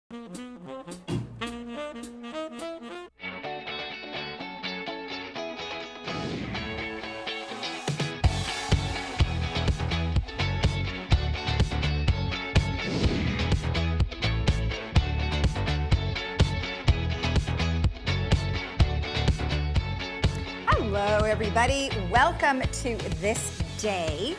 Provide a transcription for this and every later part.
Hello, everybody. Welcome to This Day.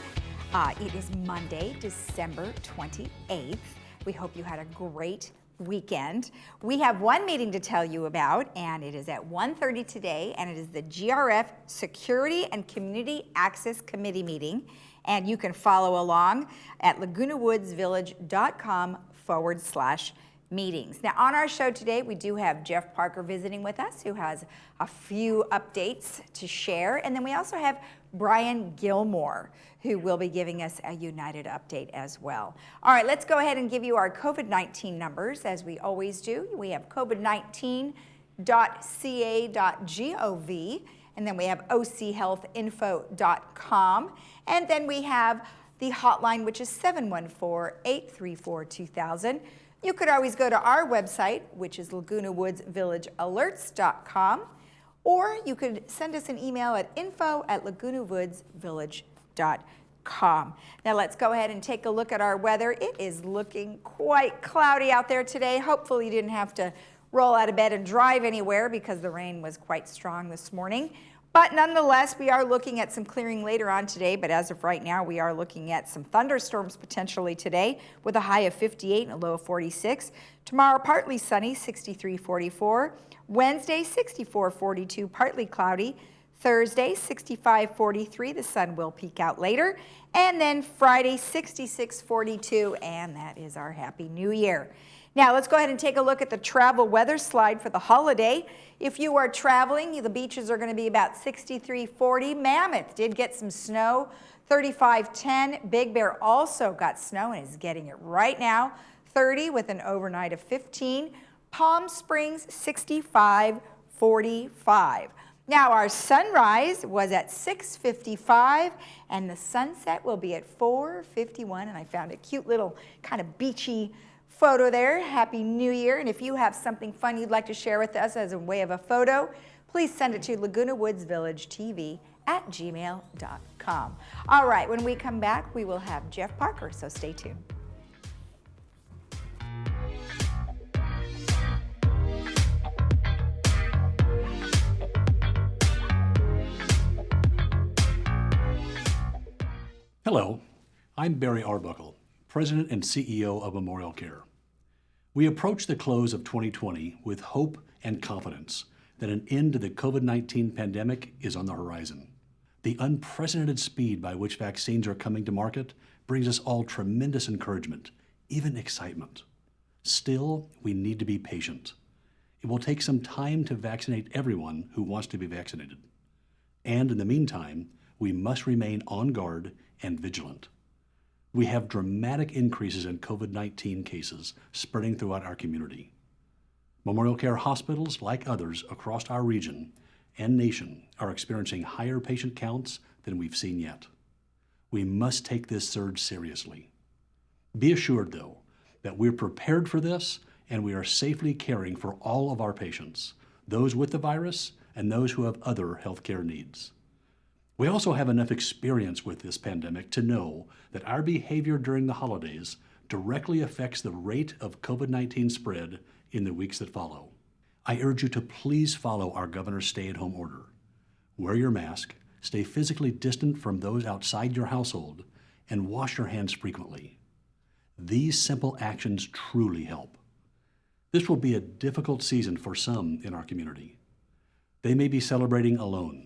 It is Monday, December 28th. We hope you had a great weekend. We have one meeting to tell you about, and it is at 1:30 today, and it is the GRF Security and Community Access Committee meeting. And you can follow along at lagunawoodsvillage.com/meetings. Now, on our show today, we do have Jeff Parker visiting with us, who has a few updates to share. And then we also have Brian Gilmore, who will be giving us a United update as well. All right, let's go ahead and give you our COVID-19 numbers, as we always do. We have covid19.ca.gov, and then we have ochealthinfo.com, and then we have the hotline, which is 714-834-2000. You could always go to our website, which is lagunawoodsvillagealerts.com, or you could send us an email at info@lagunawoodsvillage.com. Now let's go ahead and take a look at our weather. It is looking quite cloudy out there today. Hopefully you didn't have to roll out of bed and drive anywhere because the rain was quite strong this morning. But nonetheless, we are looking at some clearing later on today, but as of right now, we are looking at some thunderstorms potentially today with a high of 58 and a low of 46. Tomorrow, partly sunny, 63-44. Wednesday, 64-42, partly cloudy. Thursday, 65-43, the sun will peek out later. And then Friday, 66-42, and that is our Happy New Year. Now, let's go ahead and take a look at the travel weather slide for the holiday. If you are traveling, the beaches are going to be about 63-40. Mammoth did get some snow, 35-10. Big Bear also got snow and is getting it right now, 30 with an overnight of 15. Palm Springs, 65-45. Now, our sunrise was at 6:55, and the sunset will be at 4:51. And I found a cute little kind of beachy photo there. Happy New Year. And if you have something fun you'd like to share with us as a way of a photo, please send it to lagunawoodsvillagetv@gmail.com. All right, when we come back, we will have Jeff Parker, so stay tuned. Hello, I'm Barry Arbuckle, President and CEO of Memorial Care. We approach the close of 2020 with hope and confidence that an end to the COVID-19 pandemic is on the horizon. The unprecedented speed by which vaccines are coming to market brings us all tremendous encouragement, even excitement. Still, we need to be patient. It will take some time to vaccinate everyone who wants to be vaccinated. And in the meantime, we must remain on guard and vigilant. We have dramatic increases in COVID-19 cases spreading throughout our community. Memorial Care hospitals, like others across our region and nation, are experiencing higher patient counts than we've seen yet. We must take this surge seriously. Be assured, though, that we're prepared for this and we are safely caring for all of our patients, those with the virus and those who have other healthcare needs. We also have enough experience with this pandemic to know that our behavior during the holidays directly affects the rate of COVID-19 spread in the weeks that follow. I urge you to please follow our governor's stay-at-home order. Wear your mask, stay physically distant from those outside your household, and wash your hands frequently. These simple actions truly help. This will be a difficult season for some in our community. They may be celebrating alone.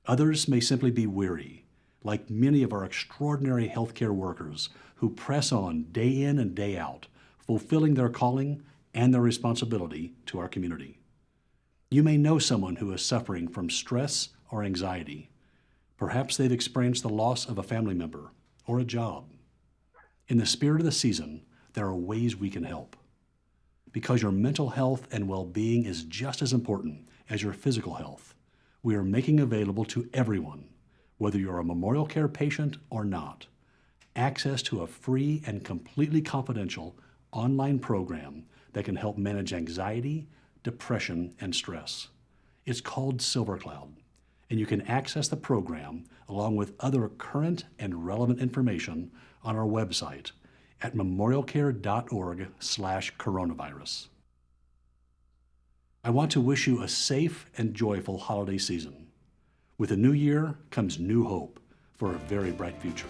Others may simply be weary, like many of our extraordinary healthcare workers who press on day in and day out, fulfilling their calling and their responsibility to our community. You may know someone who is suffering from stress or anxiety. Perhaps they've experienced the loss of a family member or a job. In the spirit of the season, there are ways we can help. Because your mental health and well-being is just as important as your physical health, we are making available to everyone, whether you're a Memorial Care patient or not, access to a free and completely confidential online program that can help manage anxiety, depression, and stress. It's called Silver Cloud, and you can access the program along with other current and relevant information on our website at memorialcare.org/coronavirus. I want to wish you a safe and joyful holiday season. With a new year comes new hope for a very bright future.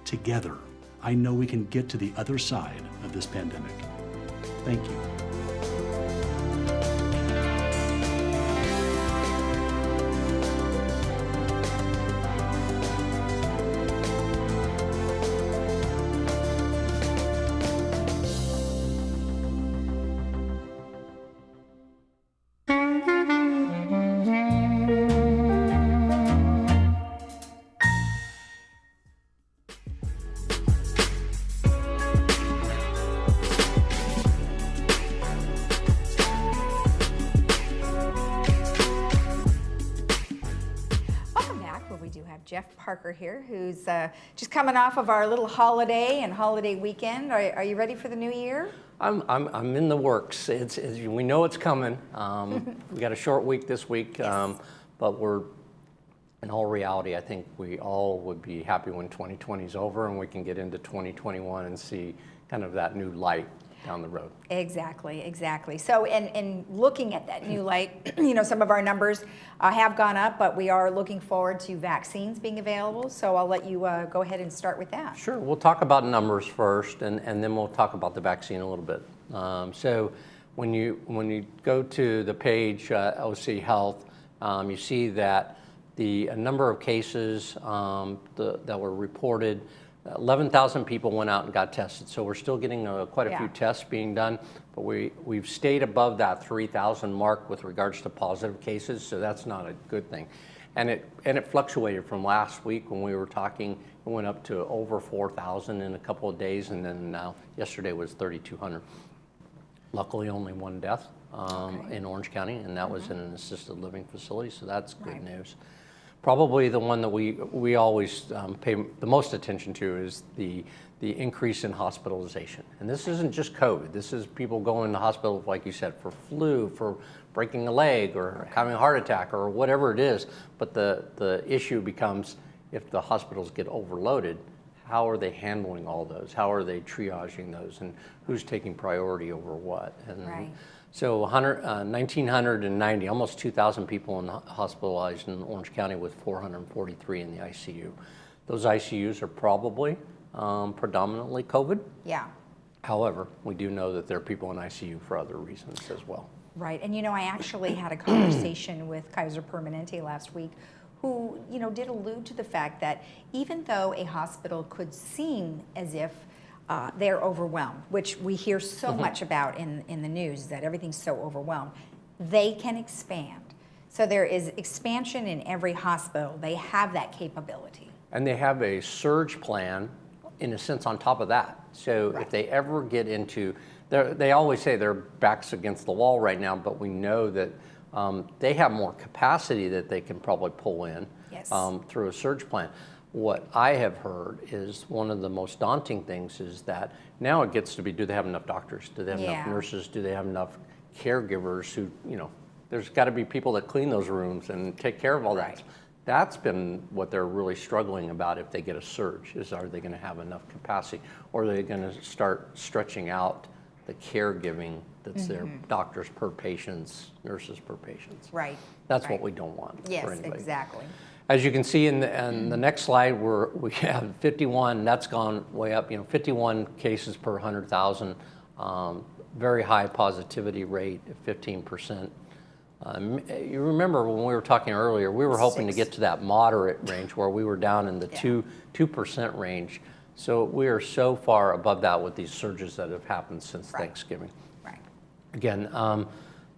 Together, I know we can get to the other side of this pandemic. Thank you. Jeff Parker here, who's just coming off of our little holiday and holiday weekend. Are you ready for the new year? I'm in the works. We know it's coming. We got a short week this week, Yes. but we're, in all reality, I think we all would be happy when 2020 is over and we can get into 2021 and see kind of that new light down the road. Exactly. So, in looking at that new light, some of our numbers have gone up, but we are looking forward to vaccines being available. So I'll let you go ahead and start with that. Sure. We'll talk about numbers first, and then we'll talk about the vaccine a little bit. So when you go to the page OC Health, you see that the number of cases that were reported. 11,000 people went out and got tested, so we're still getting quite a few tests being done, but we've stayed above that 3,000 mark with regards to positive cases, so that's not a good thing. And it fluctuated from last week when we were talking. It went up to over 4,000 in a couple of days, and then now yesterday was 3,200. Luckily, only one death in Orange County, and that was in an assisted living facility, so that's good news. Probably the one that we always pay the most attention to is the increase in hospitalization. And this isn't just COVID. This is people going to hospital, like you said, for flu, for breaking a leg, or having a heart attack, or whatever it is. But the issue becomes, if the hospitals get overloaded, how are they handling all those? How are they triaging those? And who's taking priority over what? And so 1,990, almost 2,000 people hospitalized in Orange County, with 443 in the ICU. Those ICUs are probably predominantly COVID. Yeah. However, we do know that there are people in ICU for other reasons as well. Right, and I actually had a conversation with Kaiser Permanente last week, who did allude to the fact that even though a hospital could seem as if they're overwhelmed, which we hear so much about in the news, that everything's so overwhelmed, they can expand. So there is expansion in every hospital. They have that capability. And they have a surge plan, in a sense, on top of that. So if they ever get into, they always say their back's against the wall right now, but we know that they have more capacity that they can probably pull in through a surge plan. What I have heard is one of the most daunting things is that now it gets to be, do they have enough doctors? Do they have enough nurses? Do they have enough caregivers who, there's got to be people that clean those rooms and take care of all that. That's been what they're really struggling about if they get a surge, is are they going to have enough capacity? Or are they going to start stretching out the caregiving that's their doctors per patients, nurses per patients? Right. That's what we don't want for anybody. Yes, exactly. As you can see in the next slide, we have 51. That's gone way up. 51 cases per 100,000. Very high positivity rate of 15%. You remember when we were talking earlier, we were hoping to get to that moderate range where we were down in the 2% range. So we are so far above that with these surges that have happened since Thanksgiving. Right. Again,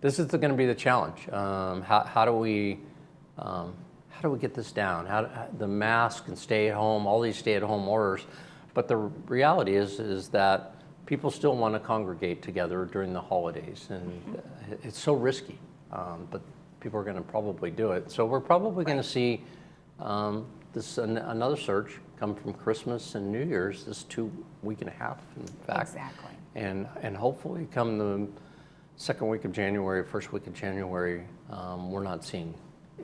this is going to be the challenge. How do we get this down? The mask and stay at home, all these stay at home orders, but the reality is that people still want to congregate together during the holidays, and it's so risky, but people are going to probably do it. So we're probably going to see another surge, come from Christmas and New Year's, this week and a half, in fact. Exactly. And hopefully come the second week of January, first week of January, we're not seeing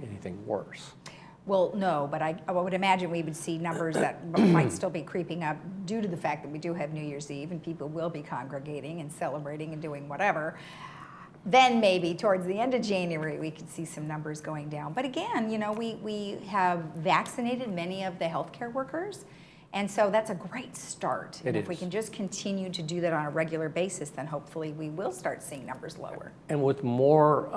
anything worse. Well, no, but I would imagine we would see numbers that might still be creeping up due to the fact that we do have New Year's Eve and people will be congregating and celebrating and doing whatever. Then maybe towards the end of January, we could see some numbers going down. But again, you know, we have vaccinated many of the healthcare workers. And so that's a great start. And if we can just continue to do that on a regular basis, then hopefully we will start seeing numbers lower. And with more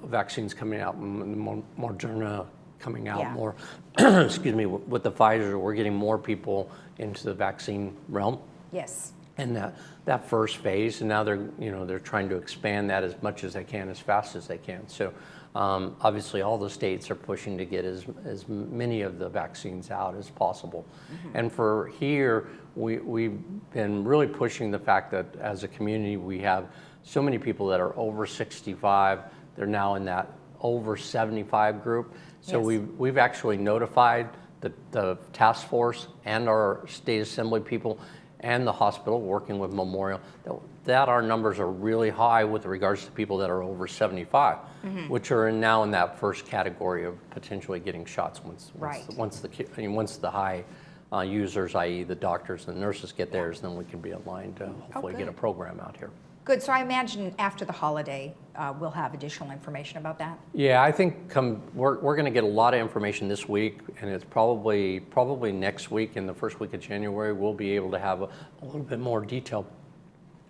vaccines coming out, Moderna coming out more, excuse me, with the Pfizer, we're getting more people into the vaccine realm. Yes. And that first phase, and now they're trying to expand that as much as they can, as fast as they can. So obviously all the states are pushing to get as many of the vaccines out as possible. And for here, we've been really pushing the fact that as a community, we have so many people that are over 65. They're now in that over 75 group. So we've actually notified the task force and our state assembly people and the hospital working with Memorial that our numbers are really high with regards to people that are over 75, which are now in that first category of potentially getting shots once the high users, i.e. the doctors and nurses get theirs, then we can be aligned to hopefully get a program out here. Good. So I imagine after the holiday, we'll have additional information about that. Yeah, I think we're going to get a lot of information this week, and it's probably next week, in the first week of January, we'll be able to have a little bit more detail.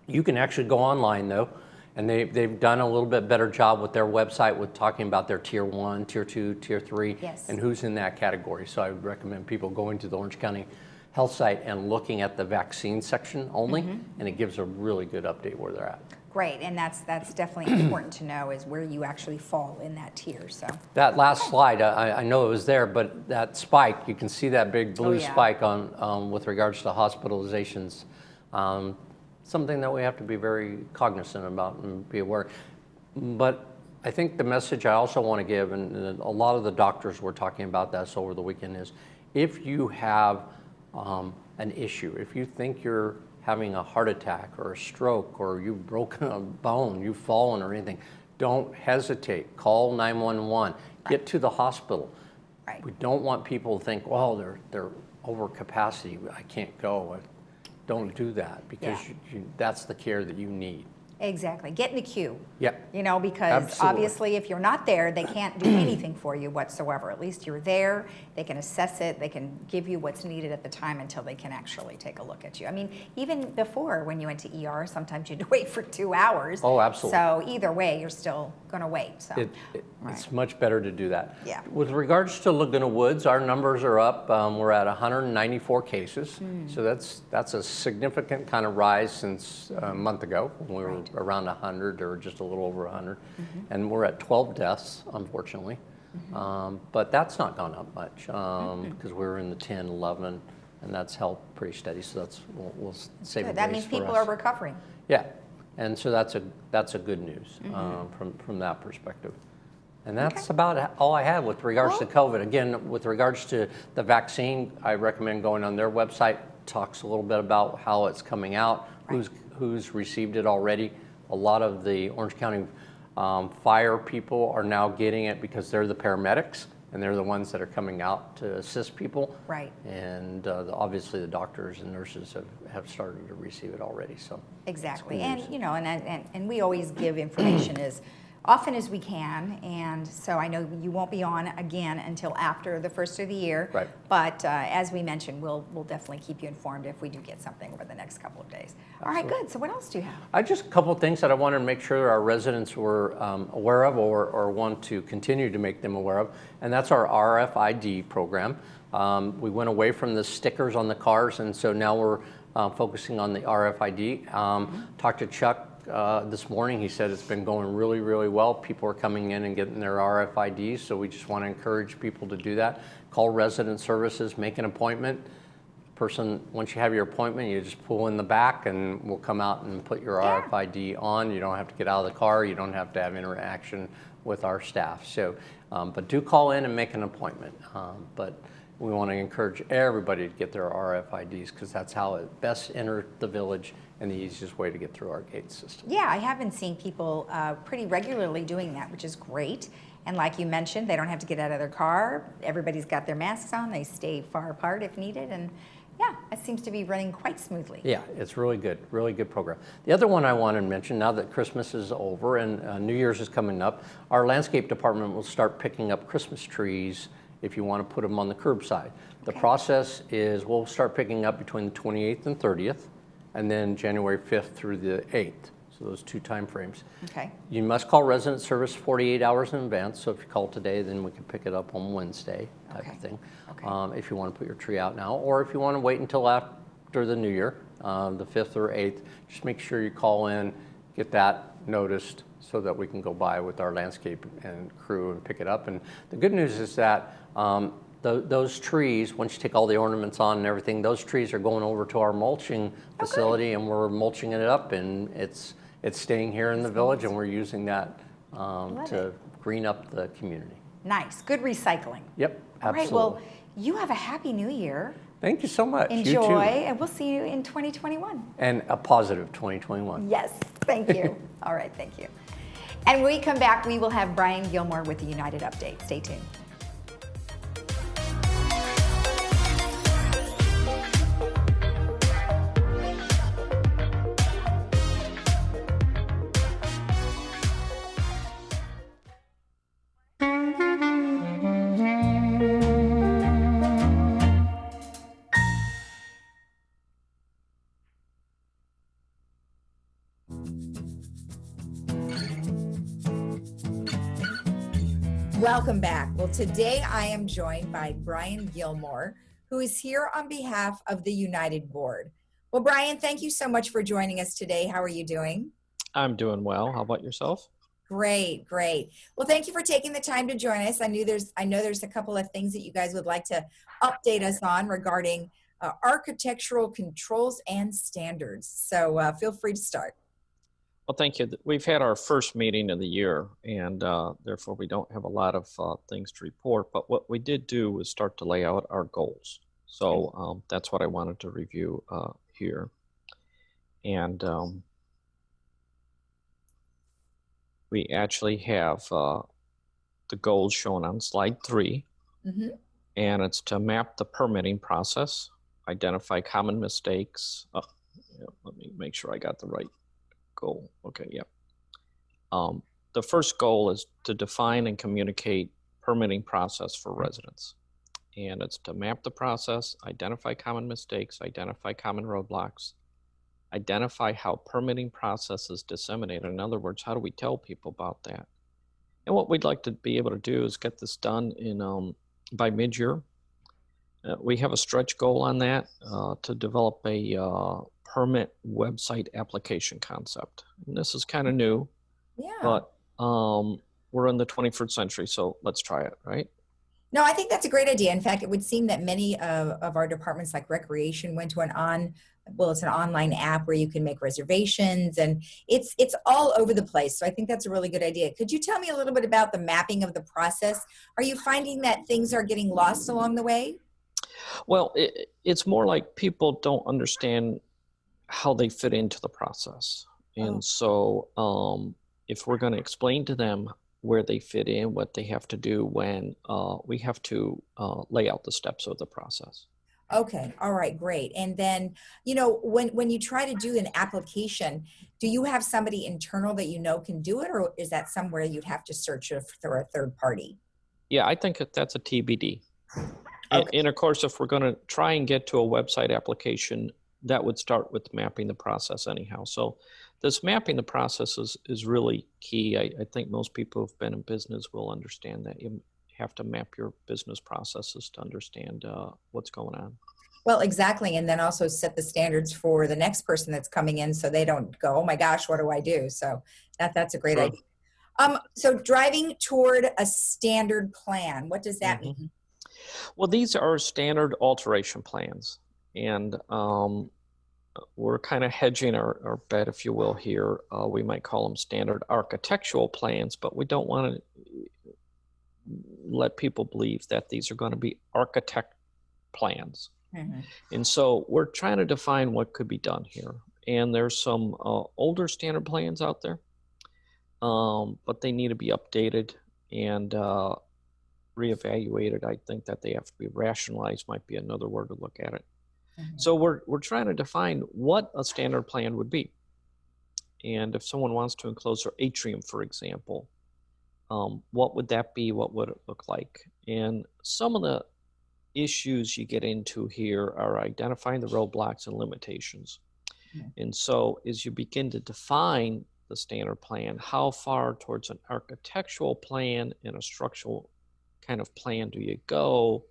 You can actually go online though, and they've done a little bit better job with their website with talking about their tier 1, tier 2, tier 3, and who's in that category. So I would recommend people going to the Orange County Health site and looking at the vaccine section only, and it gives a really good update where they're at. Great, and that's definitely important to know, is where you actually fall in that tier. So that last slide, I know it was there, but that spike, you can see that big blue spike on with regards to hospitalizations. Something that we have to be very cognizant about and be aware. But I think the message I also want to give, and a lot of the doctors were talking about this over the weekend, is if you have an issue, if you think you're having a heart attack or a stroke or you've broken a bone, you've fallen or anything, don't hesitate. Call 911. Get to the hospital. We don't want people to think, well, they're over capacity, I can't go. Don't do that, because that's the care that you need. Exactly. Get in the queue. Yeah. You know, because obviously if you're not there, they can't do anything for you whatsoever. At least you're there. They can assess it. They can give you what's needed at the time until they can actually take a look at you. I mean, even before, when you went to ER, sometimes you had to wait for 2 hours. Oh, absolutely. So either way, you're still going to wait. So it's much better to do that. Yeah. With regards to Laguna Woods, our numbers are up. We're at 194 cases. So that's a significant kind of rise since a month ago, when we were around 100 or just a little over 100. And we're at 12 deaths, unfortunately. But that's not gone up much, because we were in the 10, 11, and that's held pretty steady. So we'll save good. That means people are recovering. Yeah, and so that's a good news from that perspective. And that's about all I have with regards to COVID. Again, with regards to the vaccine, I recommend going on their website. Talks a little bit about how it's coming out, who's received it already. A lot of the Orange County fire people are now getting it because they're the paramedics, and they're the ones that are coming out to assist people. Right. And obviously the doctors and nurses have started to receive it already. So exactly. And you know, and we always give information as often as we can, and so I know you won't be on again until after the first of the year. Right. But as we mentioned, we'll definitely keep you informed if we do get something over the next couple of days. Absolutely. All right, good. So what else do you have? Just a couple of things that I wanted to make sure our residents were aware of, or want to continue to make them aware of, and that's our RFID program. We went away from the stickers on the cars, and so now we're focusing on the RFID. Talked to Chuck this morning. He said it's been going really, really well. People are coming in and getting their RFIDs, so we just want to encourage people to do that. Call resident services, make an appointment. Once you have your appointment, you just pull in the back and we'll come out and put your RFID on. You don't have to get out of the car. You don't have to have interaction with our staff. So, but do call in and make an appointment. But We want to encourage everybody to get their RFIDs because that's how it best enter the village and the easiest way to get through our gate system. Yeah, I have been seeing people pretty regularly doing that, which is great. And like you mentioned, they don't have to get out of their car. Everybody's got their masks on. They stay far apart if needed. And yeah, it seems to be running quite smoothly. Yeah, it's really good program. The other one I wanted to mention, now that Christmas is over and New Year's is coming up, our landscape department will start picking up Christmas trees if you want to put them on the curbside. The process is we'll start picking up between the 28th and 30th, and then January 5th through the 8th. So those 2 time frames. Okay. You must call resident service 48 hours in advance. So if you call today, then we can pick it up on Wednesday type of thing. Okay. If you want to put your tree out now, or if you want to wait until after the new year, the 5th or 8th, just make sure you call in, get that noticed so that we can go by with our landscape and crew and pick it up. And the good news is that those trees, once you take all the ornaments on and everything, those trees are going over to our mulching facility, and we're mulching it up, and it's staying here in the village, and we're using that to green up the community. Nice. Good recycling. Yep, All right. absolutely. Well, you have a happy new year. Thank you so much. Enjoy, You too. and we'll see you in 2021. And a positive 2021. Yes, thank you. All right, thank you. And when we come back, we will have Brian Gilmore with the United Update. Stay tuned. Welcome back. Well, today I am joined by Brian Gilmore, who is here on behalf of the United Board. Well, Brian, thank you so much for joining us today. How are you doing? I'm doing well. How about yourself? Great, great. Well, thank you for taking the time to join us. I know there's a couple of things that you guys would like to update us on regarding architectural controls and standards. So feel free to start. Well, thank you. We've had our first meeting of the year, and therefore we don't have a lot of things to report. But what we did do was start to lay out our goals. So that's what I wanted to review here. And we actually have the goals shown on slide 3. Mm-hmm. And it's to map the permitting process, identify common mistakes. Let me make sure I got the right goal. Okay, yep. The first goal is to define and communicate permitting process for residents. And it's to map the process, identify common mistakes, identify common roadblocks, identify how permitting process is disseminated. In other words, how do we tell people about that? And what we'd like to be able to do is get this done in by mid-year. We have a stretch goal on that to develop a permit website application concept. And this is kind of new, but we're in the 21st century, so let's try it, right? No, I think that's a great idea. In fact, it would seem that many of our departments like recreation went to it's an online app where you can make reservations, and it's all over the place. So I think that's a really good idea. Could you tell me a little bit about the mapping of the process? Are you finding that things are getting lost along the way? Well, it's more like people don't understand how they fit into the process. And so if we're going to explain to them where they fit in, what they have to do when we have to lay out the steps of the process. Okay. All right. Great. And then, when you try to do an application, do you have somebody internal that can do it, or is that somewhere you'd have to search for a third party? Yeah, I think that's a TBD. Okay. And of course, if we're going to try and get to a website application, that would start with mapping the process anyhow. So this mapping the process is really key. I think most people who've been in business will understand that. You have to map your business processes to understand what's going on. Well, exactly. And then also set the standards for the next person that's coming in so they don't go, oh my gosh, what do I do? So that's a great idea. So driving toward a standard plan, what does that mean? Well, these are standard alteration plans. And we're kind of hedging our bet, if you will, here. We might call them standard architectural plans, but we don't want to let people believe that these are going to be plans. Mm-hmm. And so we're trying to define what could be done here. And there's some older standard plans out there, but they need to be updated and reevaluated. I think that they have to be rationalized, might be another word to look at it. Mm-hmm. So we're trying to define what a standard plan would be. And if someone wants to enclose their atrium, for example, what would that be? What would it look like? And some of the issues you get into here are identifying the roadblocks and limitations. Yeah. And so as you begin to define the standard plan, how far towards an architectural plan and a structural kind of plan do you go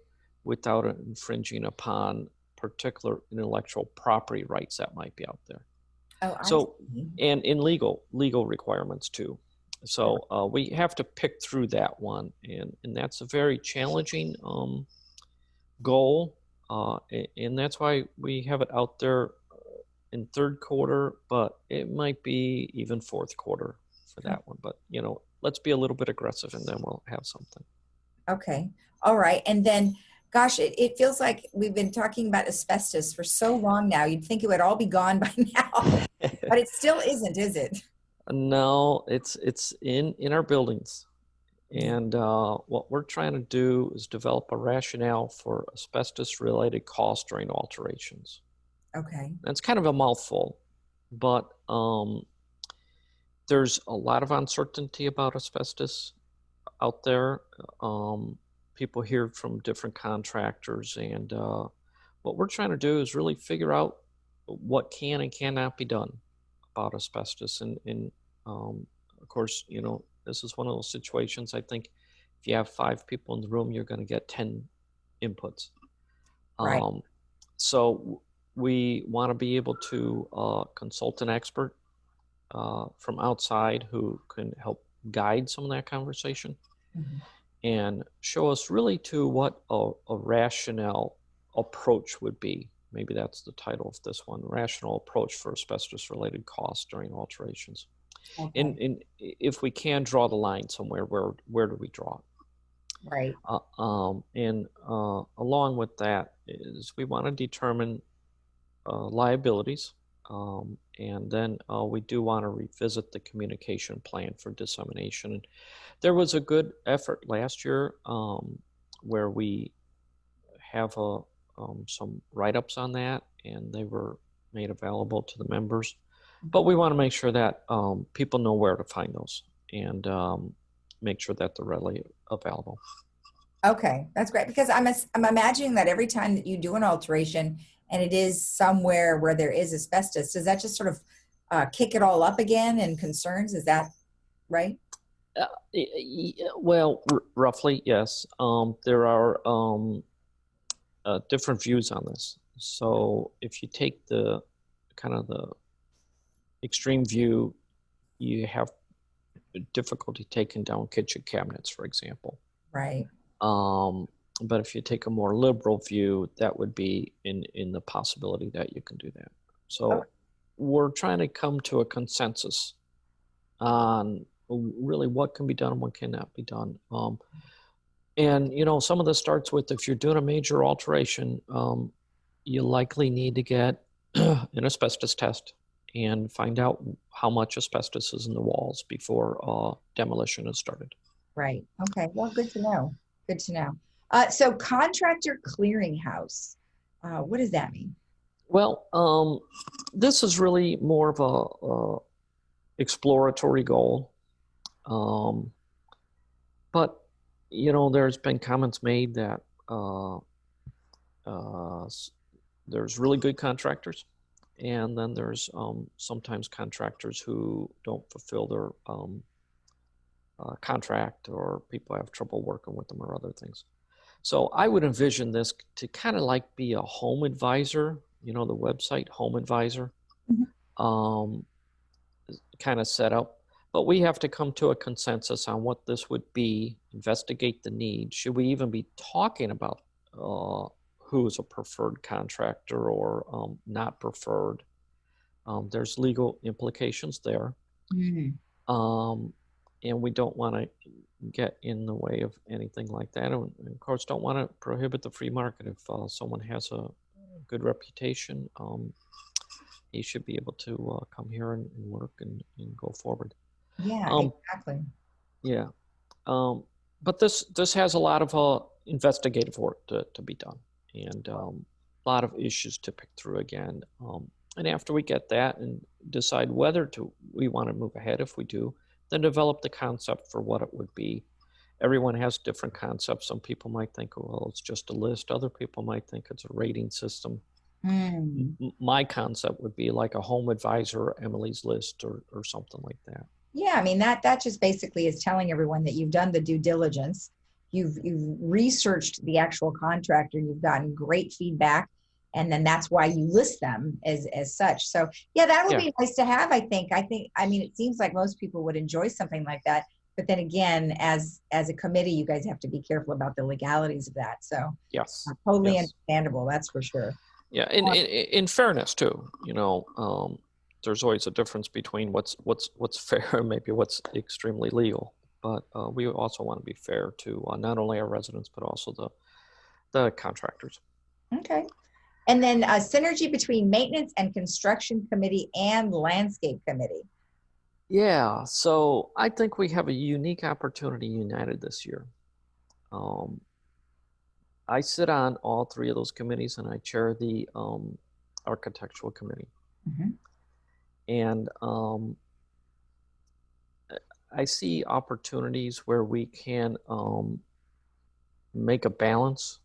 without infringing upon particular intellectual property rights that might be out there? Oh, I So, see. and in legal requirements too. So we have to pick through that one, and that's a very challenging goal, and that's why we have it out there in third quarter, but it might be even fourth quarter for that one. But you know, let's be a little bit aggressive, and then we'll have something. Okay. All right. And then, gosh, it feels like we've been talking about asbestos for so long now. You'd think it would all be gone by now, but it still isn't, is it? No, it's in our buildings. And what we're trying to do is develop a rationale for asbestos-related costs during alterations. Okay. That's kind of a mouthful, but there's a lot of uncertainty about asbestos out there. People hear from different contractors, and what we're trying to do is really figure out what can and cannot be done about asbestos. And of course, you know, this is one of those situations. I think if you have 5 people in the room, you're going to get 10 inputs. Right. So we want to be able to consult an expert from outside who can help guide some of that conversation. Mm-hmm. And show us really to what a rational approach would be. Maybe that's the title of this one, rational approach for asbestos-related costs during alterations. Okay. And if we can draw the line somewhere, where do we draw it? Right. And along with that is we want to determine liabilities. And then we do want to revisit the communication plan for dissemination. And there was a good effort last year where we have some write-ups on that, and they were made available to the members. But we want to make sure that people know where to find those, and make sure that they're readily available. Okay, that's great, because I'm imagining that every time that you do an alteration and it is somewhere where there is asbestos, does that just sort of kick it all up again and concerns? Is that right? Well, roughly, yes. There are different views on this. So if you take the kind of the extreme view, you have difficulty taking down kitchen cabinets, for example. Right. But if you take a more liberal view, that would be in the possibility that you can do that. So we're trying to come to a consensus on really what can be done and what cannot be done. And, you know, some of this starts with, if you're doing a major alteration, you likely need to get an asbestos test and find out how much asbestos is in the walls before demolition is started. Right. Okay. Well, good to know. Good to know. So contractor clearinghouse, what does that mean? Well, this is really more of a exploratory goal. But, you know, there's been comments made that there's really good contractors, and then there's sometimes contractors who don't fulfill their contract, or people have trouble working with them, or other things. So I would envision this to kind of like be a home advisor, you know, the website Home Advisor, kind of set up. But we have to come to a consensus on what this would be, investigate the need. Should we even be talking about who is a preferred contractor or not preferred? There's legal implications there. Mm-hmm. and we don't want to get in the way of anything like that. And of course, don't want to prohibit the free market. If someone has a good reputation, he should be able to come here and work and go forward. Yeah, exactly. Yeah. But this has a lot of investigative work to be done, and a lot of issues to pick through again. And after we get that and decide whether we want to move ahead, if we do, then develop the concept for what it would be. Everyone has different concepts. Some people might think, well, it's just a list. Other people might think it's a rating system. My concept would be like a home advisor, Emily's List, or something like that. Yeah, I mean, that just basically is telling everyone that you've done the due diligence, you've researched the actual contractor, you've gotten great feedback, and then that's why you list them as such. So yeah, that would be nice to have, I think. I mean, it seems like most people would enjoy something like that. But then again, as a committee, you guys have to be careful about the legalities of that. So yes, totally understandable, that's for sure. Yeah, in fairness too, there's always a difference between what's fair and maybe what's extremely legal. But we also want to be fair to not only our residents, but also the contractors. Okay. And then synergy between maintenance and construction committee and landscape committee. Yeah, so I think we have a unique opportunity united this year. I sit on all three of those committees, and I chair the architectural committee. Mm-hmm. And I see opportunities where we can make a balance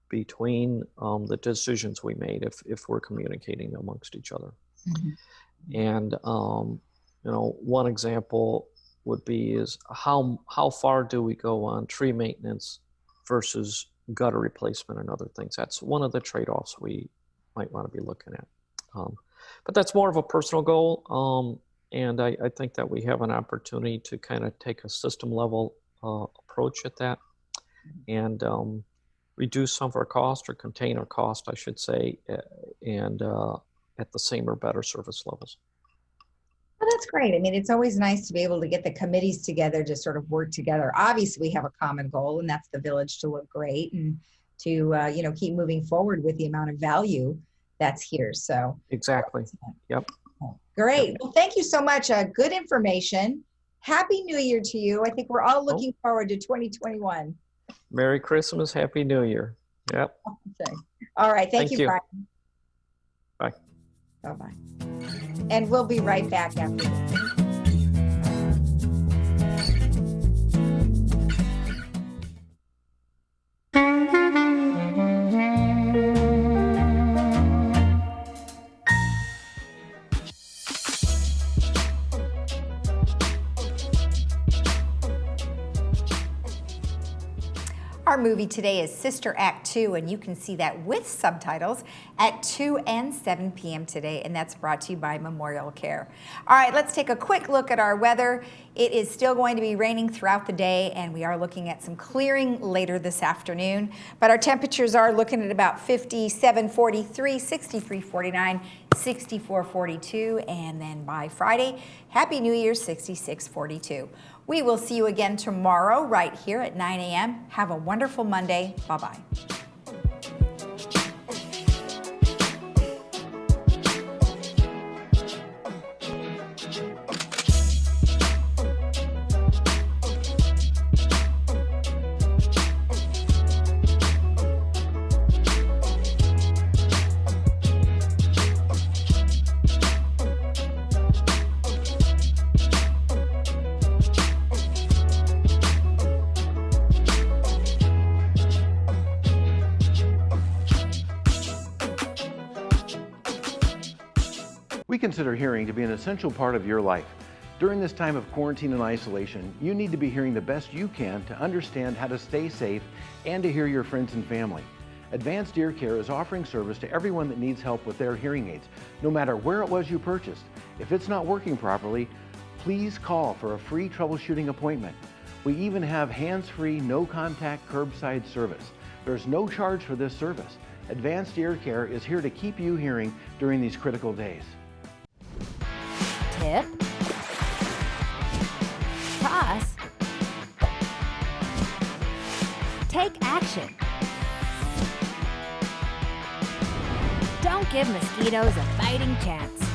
between the decisions we made if we're communicating amongst each other. Mm-hmm. And one example would be is how far do we go on tree maintenance versus gutter replacement and other things. That's one of the trade-offs we might want to be looking at. But that's more of a personal goal. And I think that we have an opportunity to kind of take a system level approach at that and reduce some of our cost, or contain our cost, I should say, and at the same or better service levels. Well, that's great. I mean, it's always nice to be able to get the committees together to sort of work together. Obviously, we have a common goal, and that's the village to look great and to keep moving forward with the amount of value that's here. So exactly. Yep. Great. Well, thank you so much. Good information. Happy New Year to you. I think we're all looking forward to 2021. Merry Christmas. Happy New Year. Yep. Okay. All right. Thank you, Brian. Bye. Bye-bye. And we'll be right back after this. Our movie today is Sister Act 2, and you can see that with subtitles at 2 and 7 p.m. today, and that's brought to you by Memorial Care. All right, let's take a quick look at our weather. It is still going to be raining throughout the day, and we are looking at some clearing later this afternoon, but our temperatures are looking at about 57-43, 63-49, 64-42, and then by Friday, Happy New Year, 66-42. We will see you again tomorrow right here at 9 a.m. Have a wonderful Monday. Bye-bye. We consider hearing to be an essential part of your life. During this time of quarantine and isolation, you need to be hearing the best you can to understand how to stay safe and to hear your friends and family. Advanced Ear Care is offering service to everyone that needs help with their hearing aids, no matter where it was you purchased. If it's not working properly, please call for a free troubleshooting appointment. We even have hands-free, no-contact curbside service. There's no charge for this service. Advanced Ear Care is here to keep you hearing during these critical days. Tip. Top. Alteration. Don't give mosquitoes a fighting chance.